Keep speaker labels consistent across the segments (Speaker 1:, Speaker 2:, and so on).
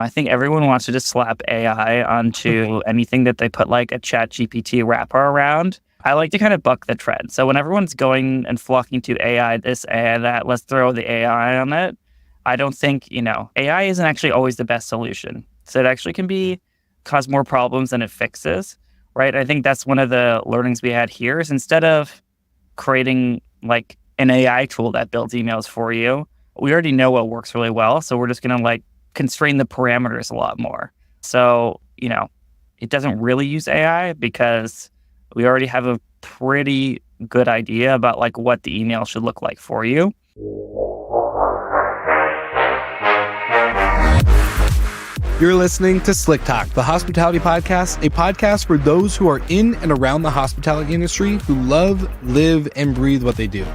Speaker 1: I think everyone wants to just slap AI onto anything that they put like a chat GPT wrapper around. I like to kind of buck the trend. So when everyone's going and flocking to AI this, AI that, let's throw the AI on it. I don't think, AI isn't actually always the best solution. So it actually can cause more problems than it fixes, right? I think that's one of the learnings we had here is instead of creating like an AI tool that builds emails for you, we already know what works really well. So we're just going to like constrain the parameters a lot more. So, it doesn't really use AI because we already have a pretty good idea about like what the email should look like for you.
Speaker 2: You're listening to Slick Talk, the hospitality podcast, a podcast for those who are in and around the hospitality industry who love, live, and breathe what they do.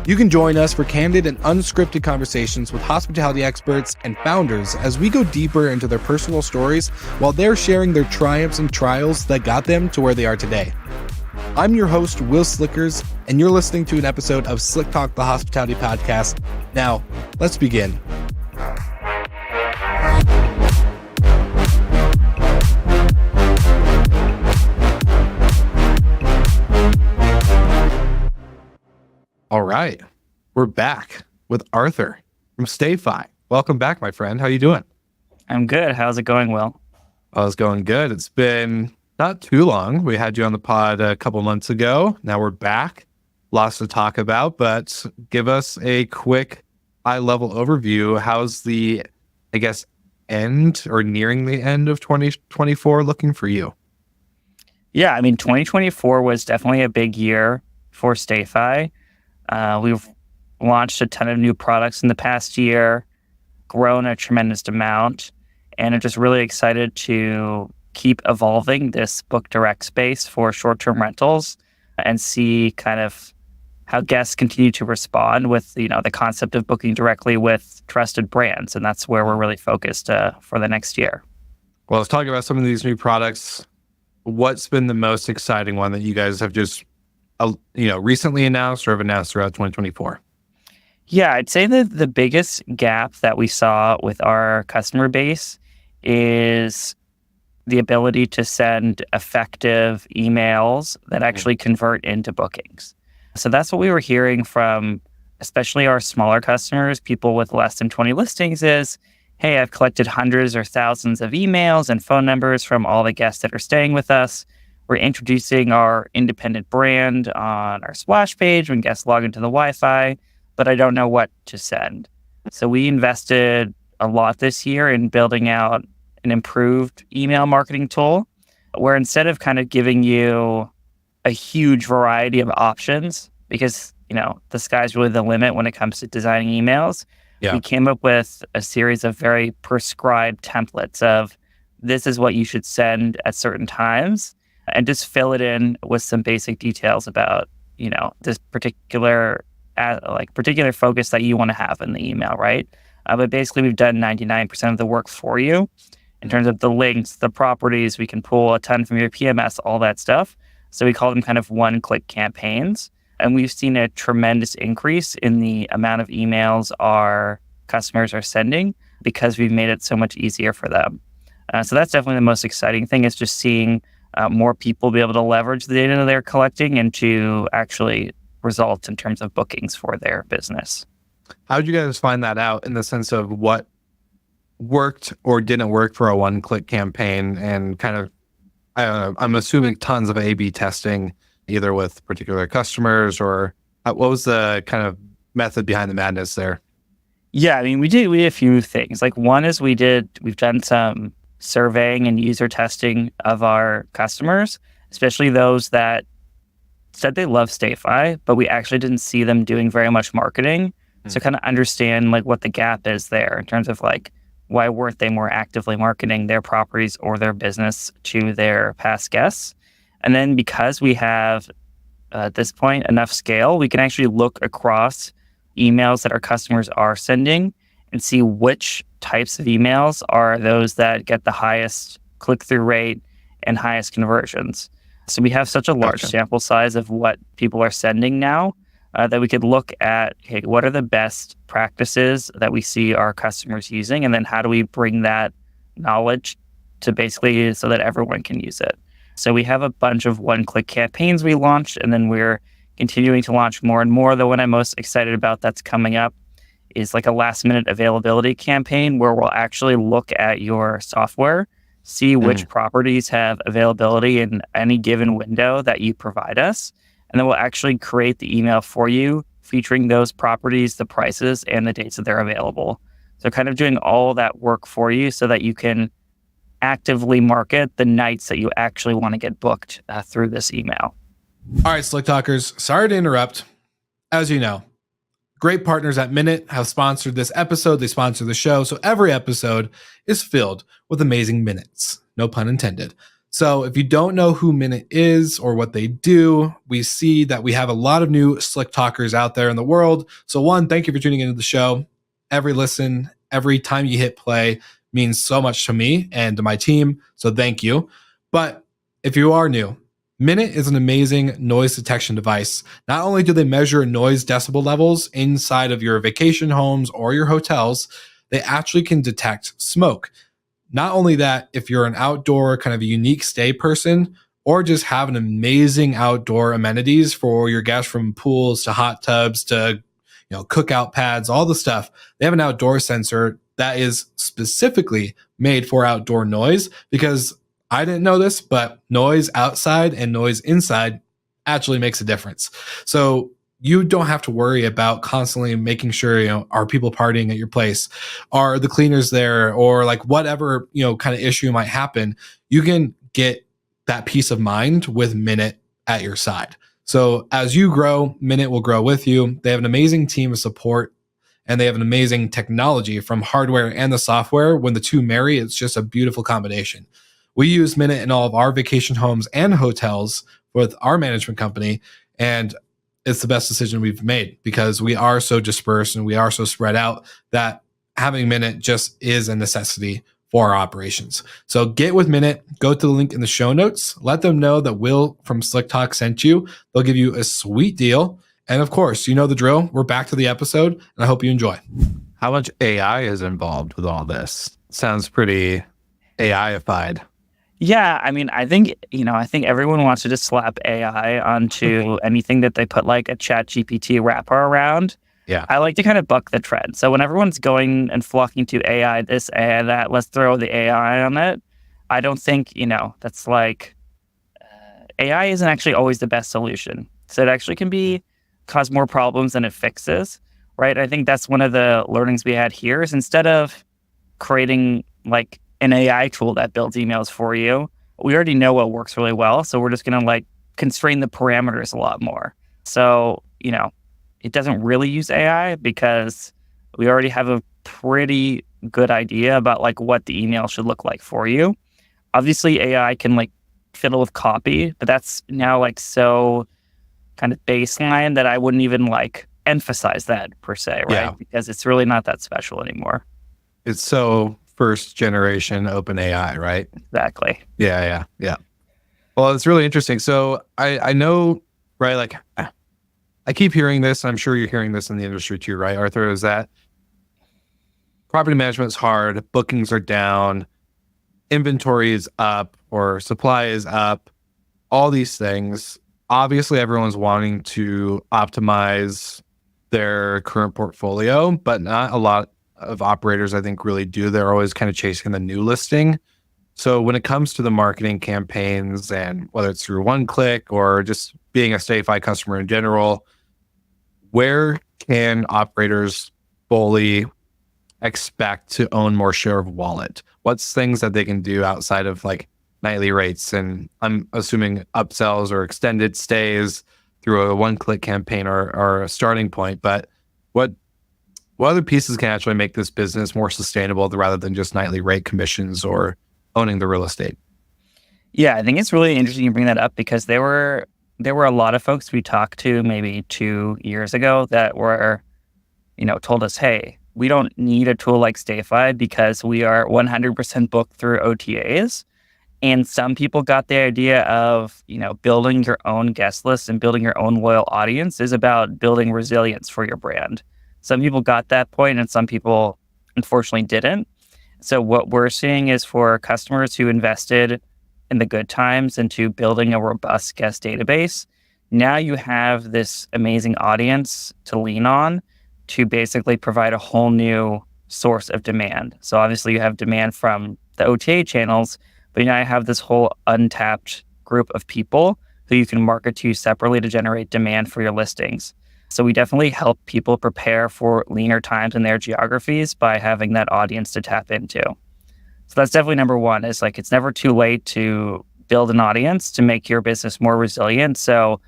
Speaker 2: You can join us for candid and unscripted conversations with hospitality experts and founders as we go deeper into their personal stories while they're sharing their triumphs and trials that got them to where they are today. I'm your host, Will Slickers, and you're listening to an episode of Slick Talk, the hospitality podcast. Now, let's begin. All right, we're back with Arthur from StayFi. Welcome back, my friend. How you doing?
Speaker 1: I'm good. How's it going, Will?
Speaker 2: Oh, it's going good. It's been not too long. We had you on the pod a couple months ago. Now we're back. Lots to talk about, but give us a quick high-level overview. How's the, end or nearing the end of 2024 looking for you?
Speaker 1: Yeah, 2024 was definitely a big year for StayFi. We've launched a ton of new products in the past year, grown a tremendous amount, and I'm just really excited to keep evolving this book direct space for short-term rentals and see kind of how guests continue to respond with, the concept of booking directly with trusted brands. And that's where we're really focused for the next year.
Speaker 2: Well, let's talk about some of these new products. What's been the most exciting one that you guys have just recently announced or have announced throughout 2024?
Speaker 1: Yeah, I'd say that the biggest gap that we saw with our customer base is the ability to send effective emails that actually convert into bookings. So that's what we were hearing from especially our smaller customers, people with less than 20 listings is, hey, I've collected hundreds or thousands of emails and phone numbers from all the guests that are staying with us. We're introducing our independent brand on our splash page when guests log into the Wi-Fi, but I don't know what to send. So we invested a lot this year in building out an improved email marketing tool where instead of kind of giving you a huge variety of options, because, the sky's really the limit when it comes to designing emails, we came up with a series of very prescribed templates of this is what you should send at certain times, and just fill it in with some basic details about, this particular focus that you want to have in the email, right? But basically, we've done 99% of the work for you in terms of the links, the properties. We can pull a ton from your PMS, all that stuff. So we call them kind of one-click campaigns. And we've seen a tremendous increase in the amount of emails our customers are sending because we've made it so much easier for them. So that's definitely the most exciting thing is just seeing more people be able to leverage the data that they're collecting and to actually result in terms of bookings for their business.
Speaker 2: How did you guys find that out in the sense of what worked or didn't work for a one-click campaign and kind of, I don't know, I'm assuming tons of A/B testing either with particular customers or what was the kind of method behind the madness there?
Speaker 1: Yeah, we did a few things. Like one is we've done some surveying and user testing of our customers, especially those that said they love StayFi, but we actually didn't see them doing very much marketing. So kind of understand like what the gap is there in terms of like, why weren't they more actively marketing their properties or their business to their past guests? And then because we have, at this point, enough scale, we can actually look across emails that our customers are sending and see which types of emails are those that get the highest click-through rate and highest conversions. So we have such a large sample size of what people are sending now that we could look at, hey, what are the best practices that we see our customers using? And then how do we bring that knowledge to basically so that everyone can use it? So we have a bunch of one-click campaigns we launched, and then we're continuing to launch more and more. The one I'm most excited about that's coming up is like a last-minute availability campaign where we'll actually look at your software, see which properties have availability in any given window that you provide us, and then we'll actually create the email for you featuring those properties, the prices, and the dates that they're available. So kind of doing all that work for you so that you can actively market the nights that you actually want to get booked through this email.
Speaker 2: All right, Slick Talkers, sorry to interrupt. As you know, great partners at Minute have sponsored this episode. They sponsor the show. So every episode is filled with amazing minutes. No pun intended. So if you don't know who Minute is or what they do, we see that we have a lot of new Slick Talkers out there in the world. So one, thank you for tuning into the show. Every listen, every time you hit play means so much to me and to my team. So thank you. But if you are new, Minute is an amazing noise detection device. Not only do they measure noise decibel levels inside of your vacation homes or your hotels, they actually can detect smoke. Not only that, if you're an outdoor kind of a unique stay person or just have an amazing outdoor amenities for your guests, from pools to hot tubs to cookout pads, all the stuff, they have an outdoor sensor that is specifically made for outdoor noise, because I didn't know this, but noise outside and noise inside actually makes a difference. So you don't have to worry about constantly making sure, are people partying at your place? Are the cleaners there? Or like whatever, kind of issue might happen, you can get that peace of mind with Minute at your side. So as you grow, Minute will grow with you. They have an amazing team of support, and they have an amazing technology from hardware and the software. When the two marry, it's just a beautiful combination. We use Minute in all of our vacation homes and hotels with our management company, and it's the best decision we've made because we are so dispersed and we are so spread out that having Minute just is a necessity for our operations. So get with Minute, go to the link in the show notes, let them know that Will from Slick Talk sent you. They'll give you a sweet deal. And of course, you know the drill. We're back to the episode, and I hope you enjoy.
Speaker 3: How much AI is involved with all this? Sounds pretty AI-ified.
Speaker 1: Yeah, I mean, I think everyone wants to just slap AI onto anything that they put like a ChatGPT wrapper around.
Speaker 3: Yeah.
Speaker 1: I like to kind of buck the trend. So when everyone's going and flocking to AI this, AI that, let's throw the AI on it. I don't think, that's like, AI isn't actually always the best solution. So it actually can cause more problems than it fixes, right? I think that's one of the learnings we had here is instead of creating like an AI tool that builds emails for you, we already know what works really well. So we're just going to like constrain the parameters a lot more. So, it doesn't really use AI because we already have a pretty good idea about like what the email should look like for you. Obviously AI can like fiddle with copy, but that's now like so kind of baseline that I wouldn't even like emphasize that per se, right?
Speaker 3: Yeah.
Speaker 1: Because it's really not that special anymore.
Speaker 3: It's so first generation open AI, right?
Speaker 1: Exactly.
Speaker 3: Yeah. Well, it's really interesting. So I know, right, like I keep hearing this, and I'm sure you're hearing this in the industry too, right, Arthur, is that property management is hard, bookings are down, inventory is up, or supply is up, all these things. Obviously, everyone's wanting to optimize their current portfolio, but not a lot of operators, I think, really do. They're always kind of chasing the new listing. So when it comes to the marketing campaigns, and whether it's through one click or just being a StayFi customer in general, where can operators fully expect to own more share of wallet? What's things that they can do outside of like nightly rates? And I'm assuming upsells or extended stays through a one-click campaign are a starting point. But what other pieces can actually make this business more sustainable rather than just nightly rate commissions or owning the real estate?
Speaker 1: Yeah, I think it's really interesting you bring that up because there were a lot of folks we talked to maybe 2 years ago that were, told us, hey, we don't need a tool like StayFi because we are 100% booked through OTAs. And some people got the idea of, building your own guest list and building your own loyal audience is about building resilience for your brand. Some people got that point and some people unfortunately didn't. So what we're seeing is for customers who invested in the good times into building a robust guest database, now you have this amazing audience to lean on to basically provide a whole new source of demand. So obviously you have demand from the OTA channels, but now you have this whole untapped group of people who you can market to separately to generate demand for your listings. So we definitely help people prepare for leaner times in their geographies by having that audience to tap into. So that's definitely number one, is like it's never too late to build an audience to make your business more resilient. So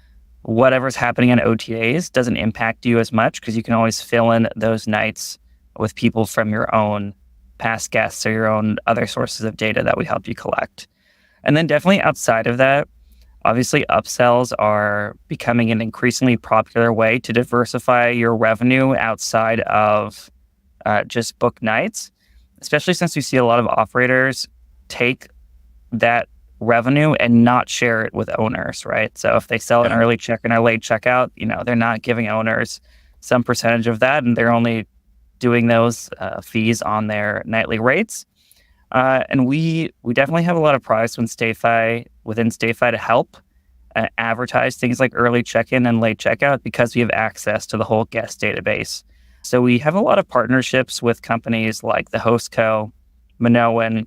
Speaker 1: whatever's happening in OTAs doesn't impact you as much because you can always fill in those nights with people from your own past guests or your own other sources of data that we help you collect. And then definitely outside of that, obviously upsells are becoming an increasingly popular way to diversify your revenue outside of just book nights, especially since we see a lot of operators take that revenue and not share it with owners, right? So if they sell an early check and a late checkout, they're not giving owners some percentage of that, and they're only doing those fees on their nightly rates. And we definitely have a lot of products within StayFi to help advertise things like early check-in and late checkout because we have access to the whole guest database. So we have a lot of partnerships with companies like the Hostco, Minoan,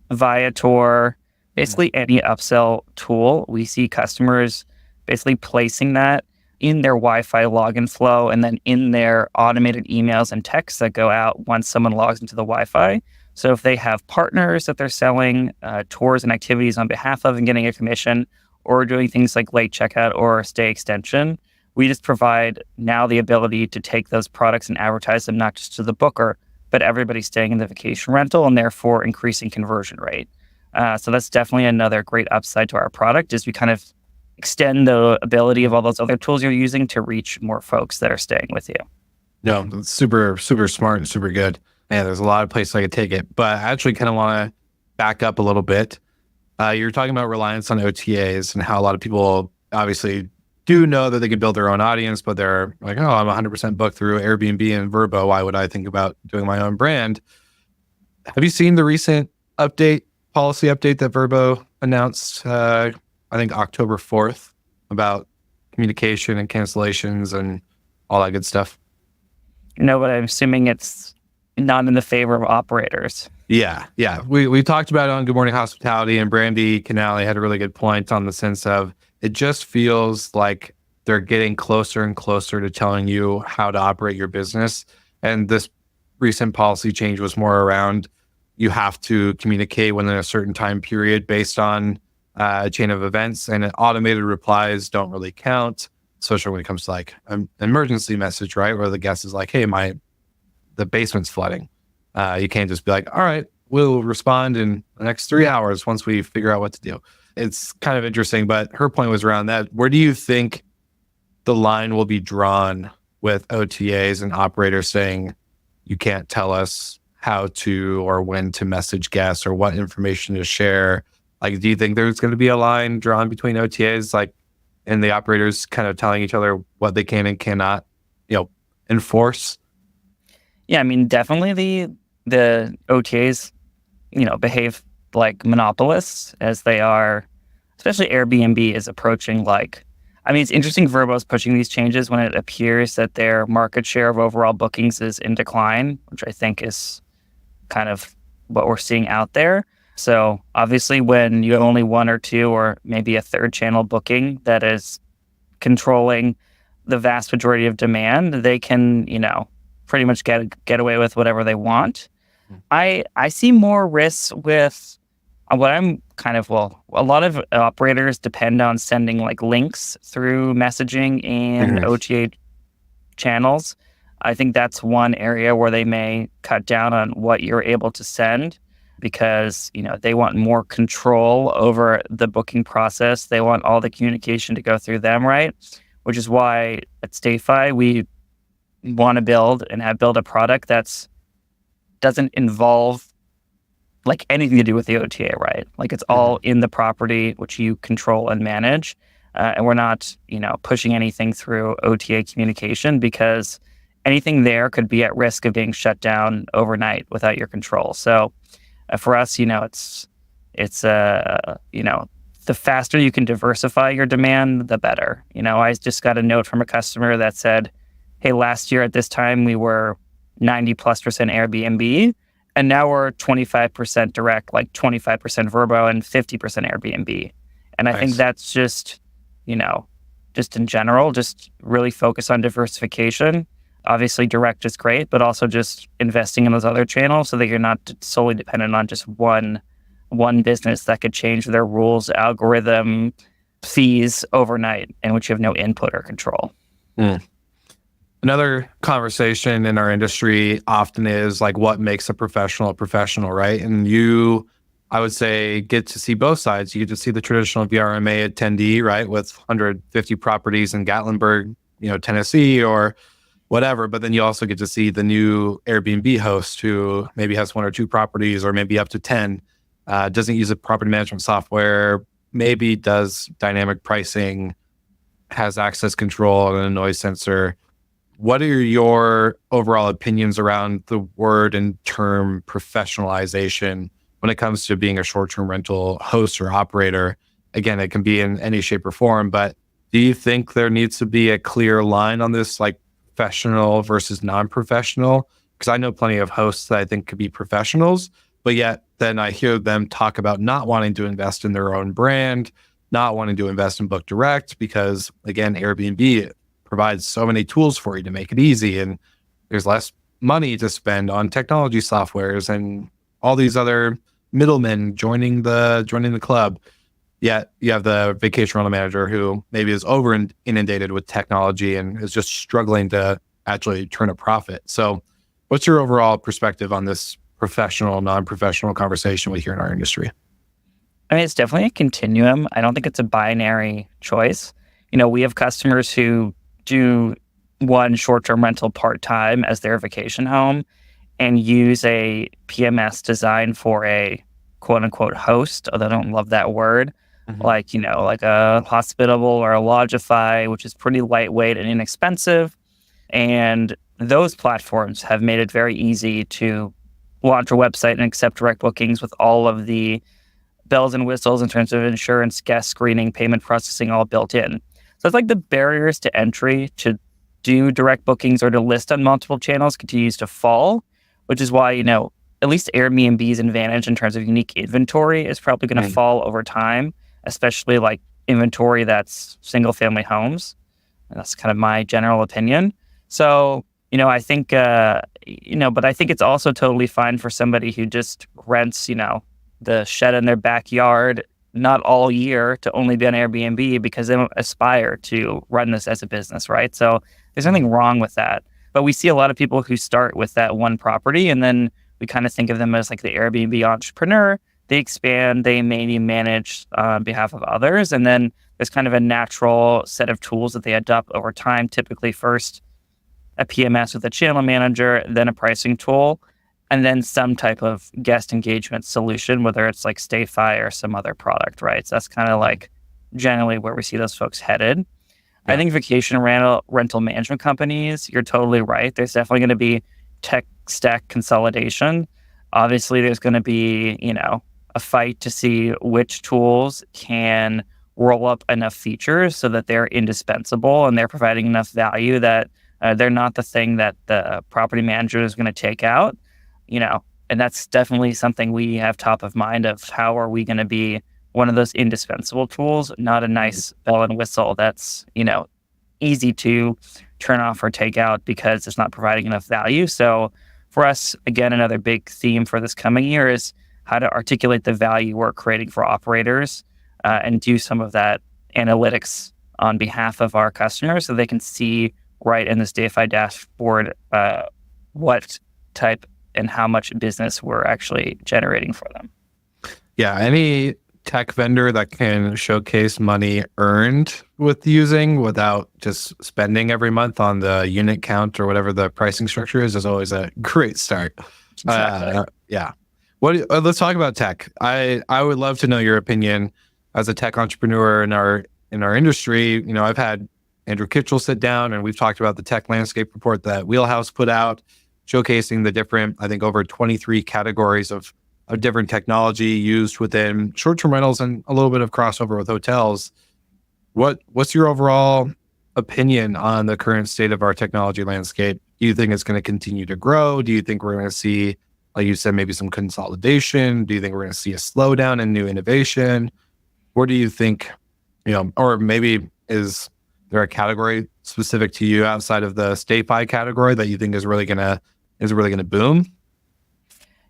Speaker 1: Viator, basically any upsell tool. We see customers basically placing that in their Wi-Fi login flow and then in their automated emails and texts that go out once someone logs into the Wi-Fi. So if they have partners that they're selling tours and activities on behalf of and getting a commission, or doing things like late checkout or stay extension, we just provide now the ability to take those products and advertise them not just to the booker, but everybody staying in the vacation rental, and therefore increasing conversion rate. So that's definitely another great upside to our product, is we kind of extend the ability of all those other tools you're using to reach more folks that are staying with you.
Speaker 3: No, that's super, super smart and super good. Man, there's a lot of places I could take it, but I actually kind of want to back up a little bit. You're talking about reliance on OTAs and how a lot of people obviously do know that they can build their own audience, but they're like, oh, I'm 100% booked through Airbnb and Vrbo. Why would I think about doing my own brand? Have you seen the recent policy update that Vrbo announced, I think October 4th, about communication and cancellations and all that good stuff?
Speaker 1: But I'm assuming it's not in the favor of operators.
Speaker 3: Yeah. We talked about it on Good Morning Hospitality, and Brandy Canale had a really good point on the sense of it just feels like they're getting closer and closer to telling you how to operate your business. And this recent policy change was more around you have to communicate within a certain time period based on a chain of events, and automated replies don't really count, especially when it comes to like an emergency message, right? Where the guest is like, hey, the basement's flooding. You can't just be like, all right, we'll respond in the next 3 hours once we figure out what to do. It's kind of interesting, but her point was around that. Where do you think the line will be drawn with OTAs and operators saying, you can't tell us how to or when to message guests or what information to share? Like, do you think there's going to be a line drawn between OTAs, like, and the operators kind of telling each other what they can and cannot, enforce?
Speaker 1: Yeah, I mean, definitely the OTAs, behave like monopolists as they are, especially Airbnb is approaching it's interesting Vrbo's pushing these changes when it appears that their market share of overall bookings is in decline, which I think is kind of what we're seeing out there. So obviously when you have only one or two or maybe a third channel booking that is controlling the vast majority of demand, they can, pretty much get away with whatever they want. I see more risks with what I'm a lot of operators depend on sending like links through messaging and OTA channels. I think that's one area where they may cut down on what you're able to send because, they want more control over the booking process. They want all the communication to go through them, right? Which is why at StayFi, we want to build a product that's doesn't involve like anything to do with the OTA, right? Like it's all in the property, which you control and manage. And we're not, pushing anything through OTA communication because anything there could be at risk of being shut down overnight without your control. So for us, the faster you can diversify your demand, the better. I just got a note from a customer that said, hey, last year at this time, we were 90+% Airbnb, and now we're 25% direct, like 25% Vrbo and 50% Airbnb. And I think that's just in general, just really focus on diversification. Obviously, direct is great, but also just investing in those other channels so that you're not solely dependent on just one business that could change their rules, algorithm, fees overnight, in which you have no input or control.
Speaker 3: Another conversation in our industry often is like what makes a professional, right? And you, I would say, get to see both sides. You get to see the traditional VRMA attendee, right, with 150 properties in Gatlinburg, Tennessee or whatever. But then you also get to see the new Airbnb host who maybe has 1 or 2 properties or maybe up to 10, doesn't use a property management software, maybe does dynamic pricing, has access control and a noise sensor. What are your overall opinions around the word and term professionalization when it comes to being a short-term rental host or operator? Again, it can be in any shape or form, but do you think there needs to be a clear line on this, like professional versus non-professional? Because I know plenty of hosts that I think could be professionals, but yet then I hear them talk about not wanting to invest in their own brand, not wanting to invest in Book Direct because, again, Airbnb provides so many tools for you to make it easy, and there's less money to spend on technology softwares and all these other middlemen joining the club. Yet you have the vacation rental manager who maybe is over inundated with technology and is just struggling to actually turn a profit. So what's your overall perspective on this professional, non-professional conversation we hear in our industry?
Speaker 1: I mean, it's definitely a continuum. I don't think it's a binary choice. We have customers who do one short-term rental part-time as their vacation home and use a PMS designed for a quote-unquote host, although I don't love that word, like a Hospitable or a Lodgify, which is pretty lightweight and inexpensive. And those platforms have made it very easy to launch a website and accept direct bookings with all of the bells and whistles in terms of insurance, guest screening, payment processing, all built in. So it's like the barriers to entry to do direct bookings or to list on multiple channels continues to fall, which is why, at least Airbnb's advantage in terms of unique inventory is probably going to fall over time, especially like inventory that's single family homes. And that's kind of my general opinion. So, I think, but I think it's also totally fine for somebody who just rents, the shed in their backyard, not all year, to only be on Airbnb because they don't aspire to run this as a business, right? So there's nothing wrong with that. But we see a lot of people who start with that one property, and then we kind of think of them as like the Airbnb entrepreneur. They expand, they maybe manage on behalf of others, and then there's kind of a natural set of tools that they adopt over time, typically first a PMS with a channel manager, then a pricing tool, and then some type of guest engagement solution, whether it's like StayFi or some other product, right? So that's kind of like generally where we see those folks headed. Yeah. I think vacation rental management companies, you're totally right. There's definitely going to be tech stack consolidation. Obviously, there's going to be, a fight to see which tools can roll up enough features so that they're indispensable and they're providing enough value that they're not the thing that the property manager is going to take out. And that's definitely something we have top of mind of how are we going to be one of those indispensable tools, not a nice bell and whistle that's, easy to turn off or take out because it's not providing enough value. So for us, again, another big theme for this coming year is how to articulate the value we're creating for operators and do some of that analytics on behalf of our customers so they can see right in the StayFi dashboard what type and how much business we're actually generating for them.
Speaker 3: Yeah, any tech vendor that can showcase money earned with using without just spending every month on the unit count or whatever the pricing structure is always a great start.
Speaker 1: Exactly.
Speaker 3: Yeah. Let's talk about tech. I would love to know your opinion as a tech entrepreneur in our industry. I've had Andrew Kitchell sit down, and we've talked about the tech landscape report that Wheelhouse put out, showcasing the different, I think, over 23 categories of different technology used within short-term rentals and a little bit of crossover with hotels. What's your overall opinion on the current state of our technology landscape? Do you think it's going to continue to grow? Do you think we're going to see, like you said, maybe some consolidation? Do you think we're going to see a slowdown in new innovation? Where do you think, or maybe is there a category specific to you outside of the StayFi category that you think is really going to boom?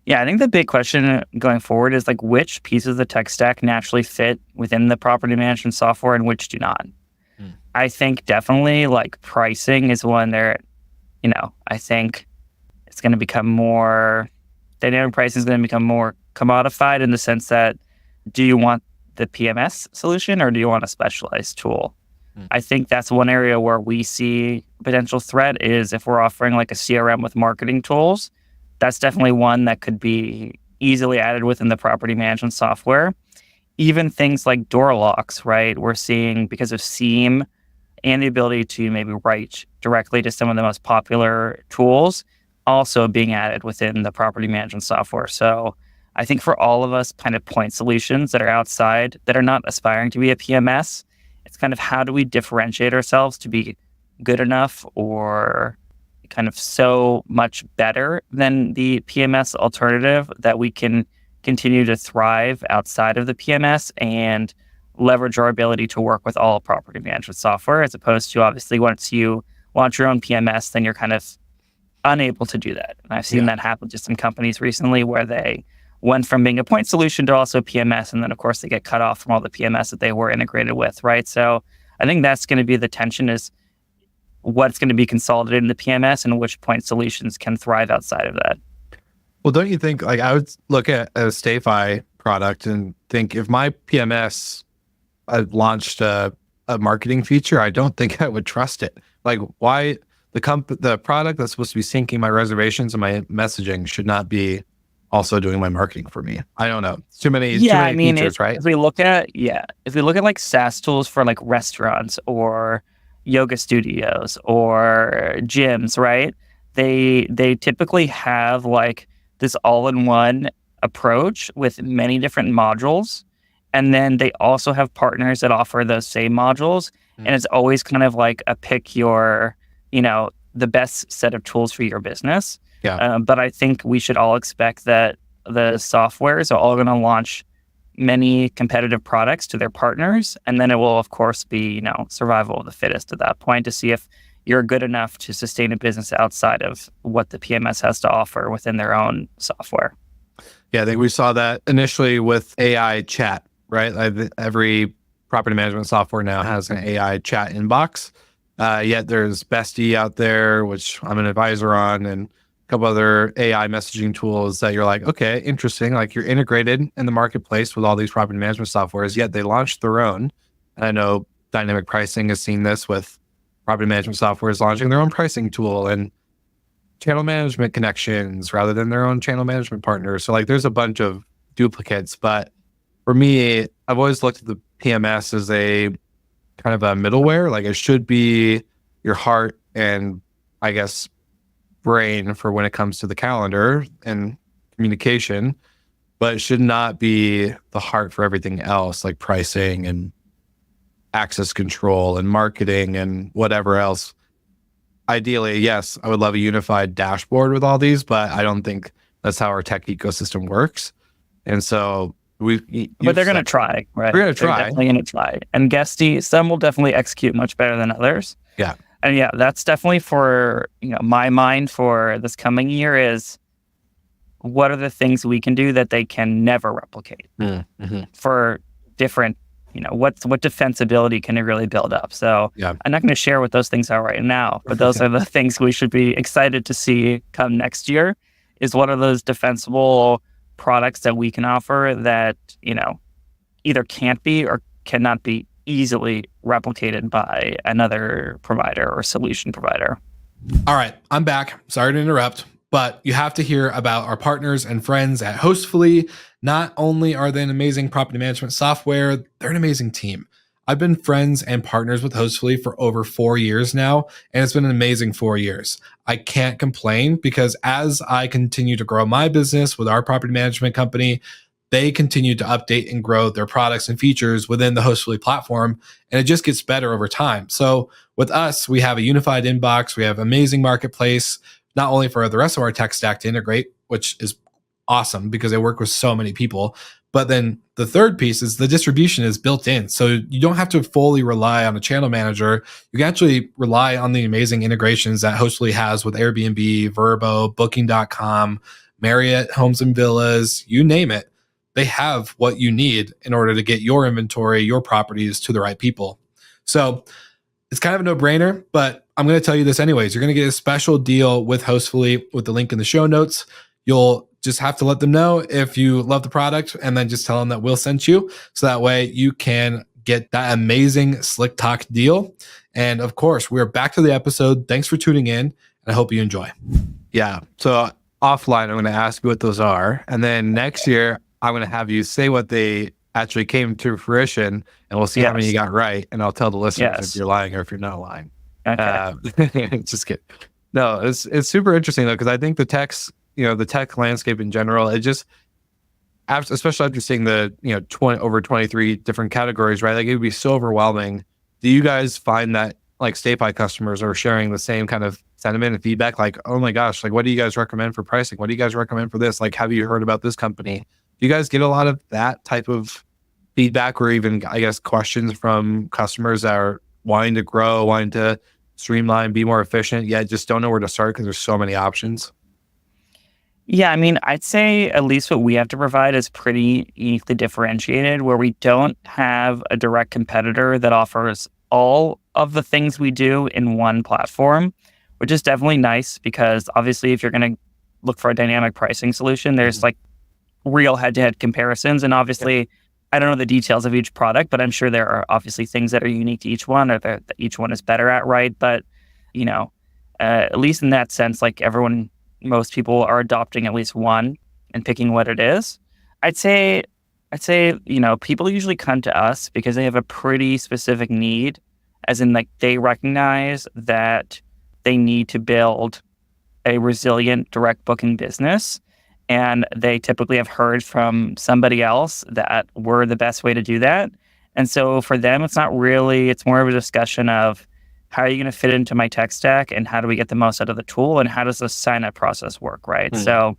Speaker 1: Yeah, I think the big question going forward is like which pieces of the tech stack naturally fit within the property management software and which do not. I think definitely like pricing is one there. I think it's going to become more, dynamic pricing is going to become more commodified in the sense that, do you want the PMS solution or do you want a specialized tool? I think that's one area where we see potential threat is if we're offering like a CRM with marketing tools. That's definitely one that could be easily added within the property management software. Even things like door locks, right? We're seeing, because of Seam and the ability to maybe write directly to some of the most popular tools, also being added within the property management software. So I think for all of us kind of point solutions that are outside, that are not aspiring to be a PMS, it's kind of how do we differentiate ourselves to be good enough or kind of so much better than the PMS alternative that we can continue to thrive outside of the PMS and leverage our ability to work with all property management software, as opposed to obviously once you launch your own PMS, then you're kind of unable to do that. And I've seen that happen to some companies recently where they went from being a point solution to also PMS, and then of course they get cut off from all the PMS that they were integrated with, right? So I think that's going to be the tension, is what's going to be consolidated in the PMS and which point solutions can thrive outside of that.
Speaker 3: Well, don't you think, like, I would look at a StayFi product and think if my PMS launched a marketing feature, I don't think I would trust it. Like, why the product that's supposed to be syncing my reservations and my messaging should not be also doing my marketing for me? I don't know. It's too many features, right?
Speaker 1: If we look at like SaaS tools for like restaurants or yoga studios or gyms, right? They typically have like this all-in-one approach with many different modules. And then they also have partners that offer those same modules. And it's always kind of like a pick your, the best set of tools for your business.
Speaker 3: Yeah.
Speaker 1: But I think we should all expect that the softwares are all going to launch many competitive products to their partners. And then it will, of course, be, survival of the fittest at that point to see if you're good enough to sustain a business outside of what the PMS has to offer within their own software.
Speaker 3: Yeah, I think we saw that initially with AI chat, right? Every property management software now has an AI chat inbox. Yet there's Bestie out there, which I'm an advisor on, and a couple other AI messaging tools that you're like, okay, interesting. Like, you're integrated in the marketplace with all these property management softwares, yet they launched their own. And I know dynamic pricing has seen this with property management softwares launching their own pricing tool and channel management connections rather than their own channel management partners. So like, there's a bunch of duplicates. But for me, I've always looked at the PMS as a kind of a middleware. Like, it should be your heart and, I guess, brain for when it comes to the calendar and communication, but it should not be the heart for everything else, like pricing and access control and marketing and whatever else. Ideally, yes, I would love a unified dashboard with all these, but I don't think that's how our tech ecosystem works. And so but
Speaker 1: they're going to try, right?
Speaker 3: We're going to try.
Speaker 1: They're definitely going to try. And Guesty, some will definitely execute much better than others.
Speaker 3: Yeah.
Speaker 1: And yeah, that's definitely for, my mind for this coming year is, what are the things we can do that they can never replicate for different, what defensibility can it really build up? So I'm not going to share what those things are right now, but those are the things we should be excited to see come next year, is what are those defensible products that we can offer that, either can't be or cannot be easily replicated by another provider or solution provider.
Speaker 2: All right, I'm back. Sorry to interrupt. But you have to hear about our partners and friends at Hostfully. Not only are they an amazing property management software, they're an amazing team. I've been friends and partners with Hostfully for over 4 years now, and it's been an amazing 4 years. I can't complain because as I continue to grow my business with our property management company, they continue to update and grow their products and features within the Hostfully platform, and it just gets better over time. So with us, we have a unified inbox, we have amazing marketplace, not only for the rest of our tech stack to integrate, which is awesome because they work with so many people, but then the third piece is the distribution is built in. So you don't have to fully rely on a channel manager. You can actually rely on the amazing integrations that Hostfully has with Airbnb, Vrbo, Booking.com, Marriott, Homes and Villas, you name it. They have what you need in order to get your inventory, your properties to the right people. So it's kind of a no-brainer, but I'm going to tell you this anyways. You're going to get a special deal with Hostfully with the link in the show notes. You'll just have to let them know if you love the product and then just tell them that we'll send you. So that way you can get that amazing Slick Talk deal. And of course, we're back to the episode. Thanks for tuning in, and I hope you enjoy.
Speaker 3: Yeah. So offline, I'm going to ask you what those are. And then next year, I'm going to have you say what they actually came to fruition, and we'll see how many you got right. And I'll tell the listeners if you're lying or if you're not lying.
Speaker 1: Okay.
Speaker 3: Just kidding. No, it's super interesting though, because I think the tech landscape in general, it just, especially after seeing the, 23 different categories, right? Like it would be so overwhelming. Do you guys find that like StayFi customers are sharing the same kind of sentiment and feedback? Like, oh my gosh, like what do you guys recommend for pricing? What do you guys recommend for this? Like, have you heard about this company? Do you guys get a lot of that type of feedback or even, I guess, questions from customers that are wanting to grow, wanting to streamline, be more efficient, yet just don't know where to start because there's so many options?
Speaker 1: Yeah, I mean, I'd say at least what we have to provide is pretty uniquely differentiated, where we don't have a direct competitor that offers all of the things we do in one platform, which is definitely nice because obviously if you're going to look for a dynamic pricing solution, there's like real head-to-head comparisons. And obviously, I don't know the details of each product, but I'm sure there are obviously things that are unique to each one or that each one is better at, right? But, at least in that sense, like most people are adopting at least one and picking what it is. I'd say, people usually come to us because they have a pretty specific need, as in like they recognize that they need to build a resilient direct booking business. And they typically have heard from somebody else that we're the best way to do that. And so for them, it's more of a discussion of how are you going to fit into my tech stack and how do we get the most out of the tool and how does the sign-up process work, right? So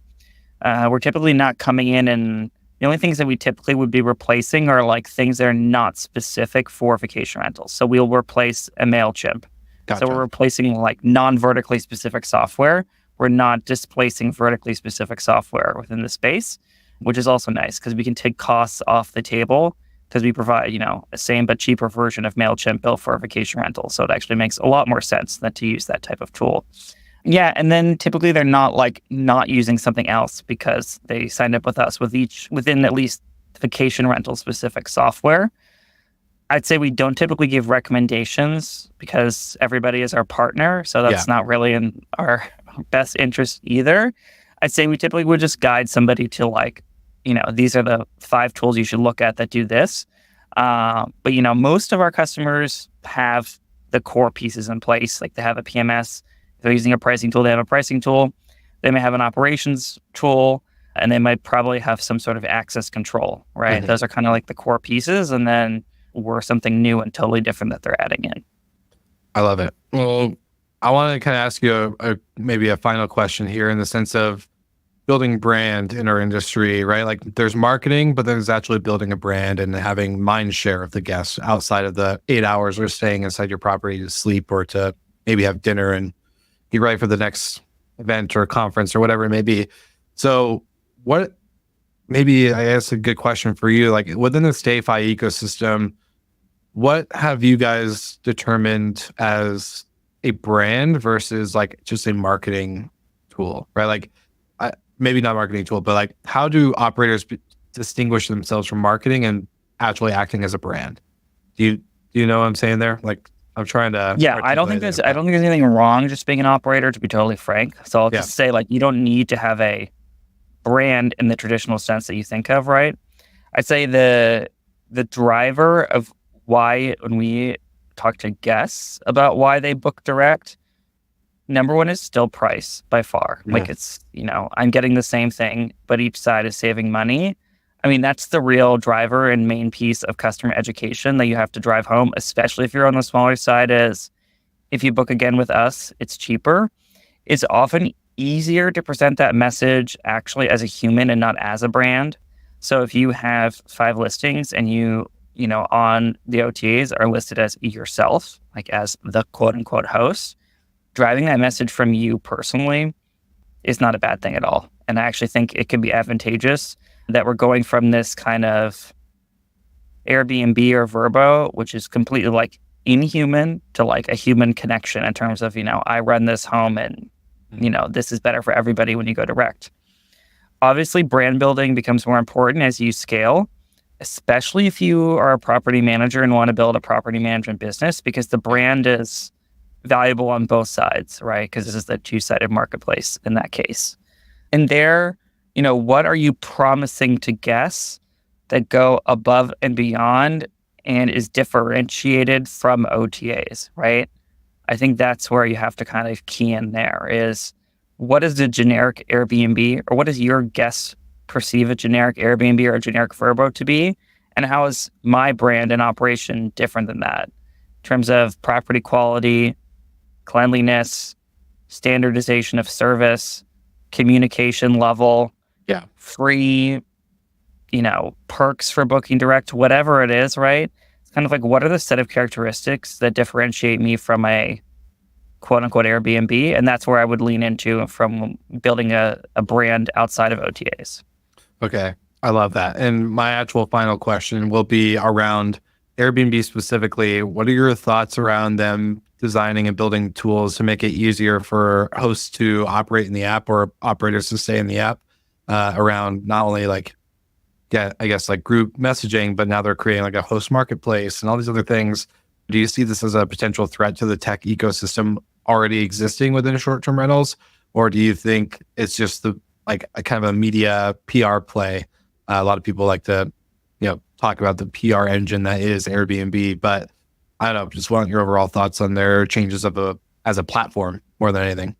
Speaker 1: we're typically not coming in and the only things that we typically would be replacing are like things that are not specific for vacation rentals. So we'll replace a MailChimp.
Speaker 3: Gotcha.
Speaker 1: So we're replacing like non-vertically specific software. We're not displacing vertically specific software within the space, which is also nice because we can take costs off the table because we provide, a same but cheaper version of MailChimp built for a vacation rental. So it actually makes a lot more sense than to use that type of tool. Yeah, and then typically they're not using something else because they signed up with us within at least vacation rental specific software. I'd say we don't typically give recommendations because everybody is our partner. So that's not really in our best interest either. I'd say we typically would just guide somebody to these are the 5 tools you should look at that do this. But most of our customers have the core pieces in place. Like they have a PMS. If they're using a pricing tool, they have a pricing tool. They may have an operations tool, and they might probably have some sort of access control, right? Mm-hmm. Those are kind of like the core pieces. And then we're something new and totally different that they're adding in.
Speaker 3: I love it. Well, I want to kind of ask you maybe a final question here in the sense of building brand in our industry, right? Like there's marketing, but there's actually building a brand and having mind share of the guests outside of the 8 hours they're staying inside your property to sleep or to maybe have dinner and be ready for the next event or conference or whatever it may be. So maybe I guess a good question for you, like within the StayFi ecosystem, what have you guys determined as a brand versus like just a marketing tool, right? Like maybe not marketing tool, but like how do operators distinguish themselves from marketing and actually acting as a brand? Do you know what I'm saying there? Like I'm trying to.
Speaker 1: Yeah, I don't think there's anything wrong just being an operator, to be totally frank. So I'll just say, like, you don't need to have a brand in the traditional sense that you think of, right? I'd say the driver of why, when we talk to guests about why they book direct, number one is still price by far. Like, it's, I'm getting the same thing, but each side is saving money. I mean, that's the real driver and main piece of customer education that you have to drive home, especially if you're on the smaller side, is if you book again with us, it's cheaper. It's often easier to present that message actually as a human and not as a brand. So if you have 5 listings and you on the OTAs are listed as yourself, like as the quote unquote host, driving that message from you personally is not a bad thing at all. And I actually think it can be advantageous that we're going from this kind of Airbnb or Vrbo, which is completely like inhuman, to like a human connection in terms of, I run this home and, this is better for everybody when you go direct. Obviously, brand building becomes more important as you scale, especially if you are a property manager and want to build a property management business, because the brand is valuable on both sides, right? Because this is the two-sided marketplace in that case. And there, what are you promising to guests that go above and beyond and is differentiated from OTAs, right? I think that's where you have to kind of key in there is, what is the generic Airbnb, or what does your guests perceive a generic Airbnb or a generic Vrbo to be? And how is my brand and operation different than that in terms of property quality, cleanliness, standardization of service, communication level, free, perks for booking direct, whatever it is, right? It's kind of like, what are the set of characteristics that differentiate me from a quote unquote Airbnb? And that's where I would lean into from building a brand outside of OTAs.
Speaker 3: Okay. I love that. And my actual final question will be around Airbnb specifically. What are your thoughts around them designing and building tools to make it easier for hosts to operate in the app or operators to stay in the app, around not only like group messaging, but now they're creating like a host marketplace and all these other things. Do you see this as a potential threat to the tech ecosystem already existing within short-term rentals? Or do you think it's just a kind of a media PR play? A lot of people like to, talk about the PR engine that is Airbnb, but I don't know, just want your overall thoughts on their changes as a platform more than anything.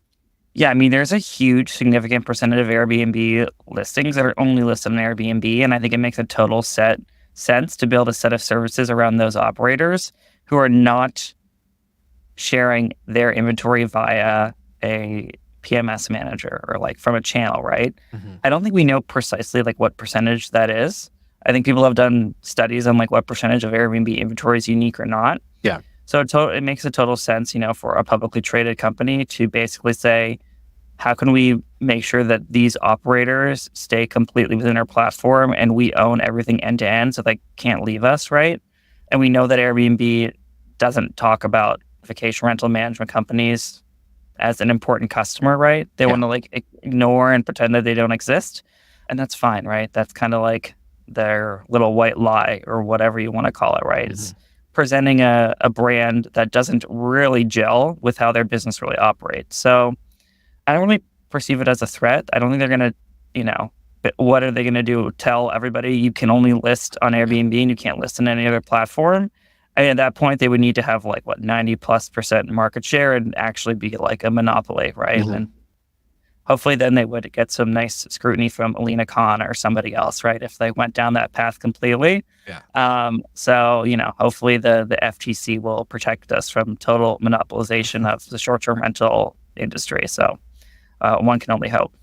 Speaker 1: Yeah, I mean, there's a huge, significant percentage of Airbnb listings that are only listed on Airbnb, and I think it makes a total sense to build a set of services around those operators who are not sharing their inventory via a PMS manager or like from a channel, right? Mm-hmm. I don't think we know precisely like what percentage that is. I think people have done studies on like what percentage of Airbnb inventory is unique or not.
Speaker 3: Yeah.
Speaker 1: So it makes a total sense, for a publicly traded company to basically say, how can we make sure that these operators stay completely within our platform and we own everything end to end so they can't leave us, right? And we know that Airbnb doesn't talk about vacation rental management companies as an important customer, right? They want to like ignore and pretend that they don't exist. And that's fine, right? That's kind of like their little white lie or whatever you want to call it, right? Mm-hmm. It's presenting a brand that doesn't really gel with how their business really operates. So I don't really perceive it as a threat. I don't think they're going to, what are they going to do? Tell everybody you can only list on Airbnb and you can't list on any other platform? And at that point, they would need to have 90+% market share and actually be like a monopoly, right? Mm-hmm. And hopefully then they would get some nice scrutiny from Alina Khan or somebody else, right? If they went down that path completely. Yeah. So, hopefully the FTC will protect us from total monopolization of the short-term rental industry. So one can only hope.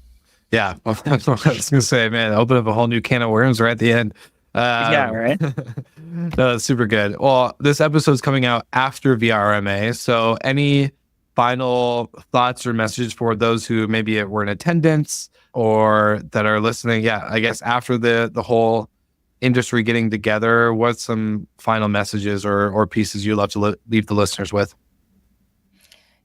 Speaker 3: Yeah. Well, that's what I was going to say, man, open up a whole new can of worms right at the end.
Speaker 1: Yeah, right.
Speaker 3: No, that's super good. Well, this episode's coming out after VRMA. So any final thoughts or messages for those who maybe were in attendance or that are listening? Yeah, I guess after the whole industry getting together, what's some final messages or pieces you'd love to leave the listeners with?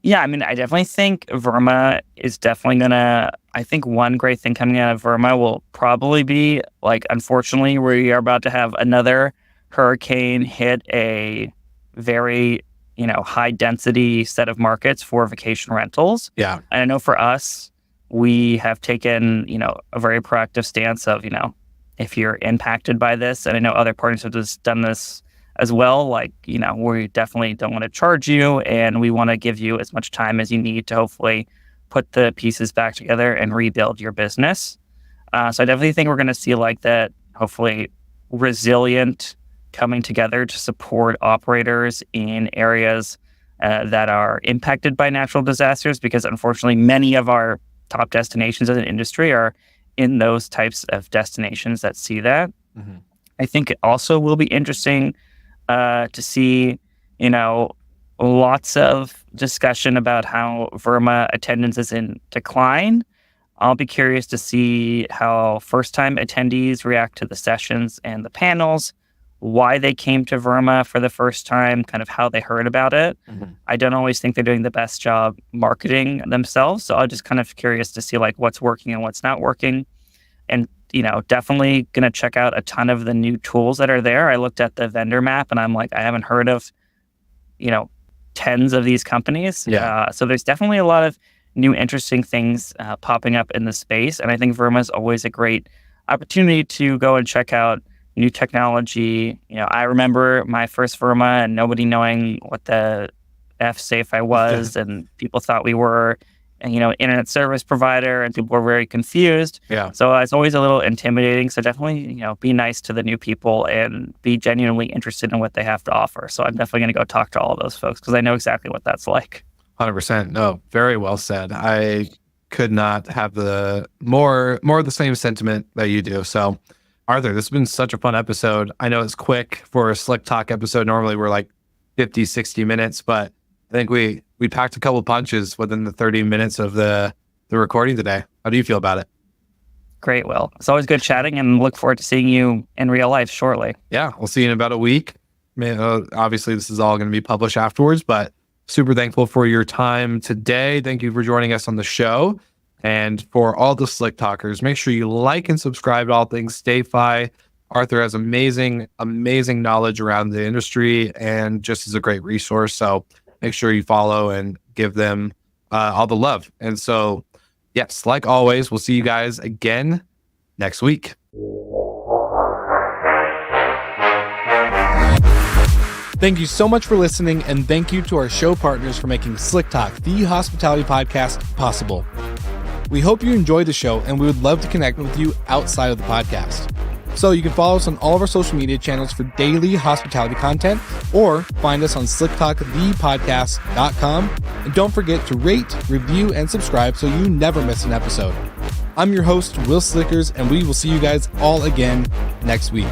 Speaker 1: Yeah, I mean, I definitely think VRMA is definitely I think one great thing coming out of VRMA will probably be, unfortunately, we are about to have another hurricane hit a very high density set of markets for vacation rentals.
Speaker 3: Yeah.
Speaker 1: And I know for us, we have taken, a very proactive stance of, if you're impacted by this, and I know other partners have just done this as well, we definitely don't want to charge you, and we want to give you as much time as you need to hopefully put the pieces back together and rebuild your business. So I definitely think we're going to see that, hopefully resilient coming together to support operators in areas that are impacted by natural disasters, because unfortunately many of our top destinations as an industry are in those types of destinations that see that.
Speaker 3: Mm-hmm.
Speaker 1: I think it also will be interesting to see, lots of discussion about how VRMA attendance is in decline. I'll be curious to see how first-time attendees react to the sessions and the panels, why they came to VRMA for the first time, kind of how they heard about it.
Speaker 3: Mm-hmm.
Speaker 1: I don't always think they're doing the best job marketing themselves, so I'm just kind of curious to see what's working and what's not working. And definitely going to check out a ton of the new tools that are there. I looked at the vendor map and I'm I haven't heard of, tens of these companies.
Speaker 3: Yeah.
Speaker 1: So there's definitely a lot of new interesting things popping up in the space. And I think VRMA is always a great opportunity to go and check out new technology. I remember my first VRMA and nobody knowing what the StayFi was, and people thought we were internet service provider, and people were very confused.
Speaker 3: Yeah.
Speaker 1: So it's always a little intimidating. So definitely, be nice to the new people and be genuinely interested in what they have to offer. So I'm definitely going to go talk to all of those folks because I know exactly what that's like.
Speaker 3: 100%. No, very well said. I could not have more of the same sentiment that you do. So Arthur, this has been such a fun episode. I know it's quick for a Slick Talk episode. Normally we're 50, 60 minutes, but I think we packed a couple punches within the 30 minutes of the recording today. How do you feel about it?
Speaker 1: Great, Will. It's always good chatting, and look forward to seeing you in real life shortly.
Speaker 3: Yeah, we'll see you in about a week. Obviously, this is all going to be published afterwards, but super thankful for your time today. Thank you for joining us on the show. And for all the Slick Talkers, make sure you like and subscribe to all things StayFi. Arthur has amazing knowledge around the industry and just is a great resource. So make sure you follow and give them all the love. And so, yes, like always, we'll see you guys again next week.
Speaker 2: Thank you so much for listening, and thank you to our show partners for making Slick Talk, the hospitality podcast, possible. We hope you enjoyed the show, and we would love to connect with you outside of the podcast. So you can follow us on all of our social media channels for daily hospitality content, or find us on slicktalkthepodcast.com. And don't forget to rate, review, and subscribe so you never miss an episode. I'm your host, Will Slickers, and we will see you guys all again next week.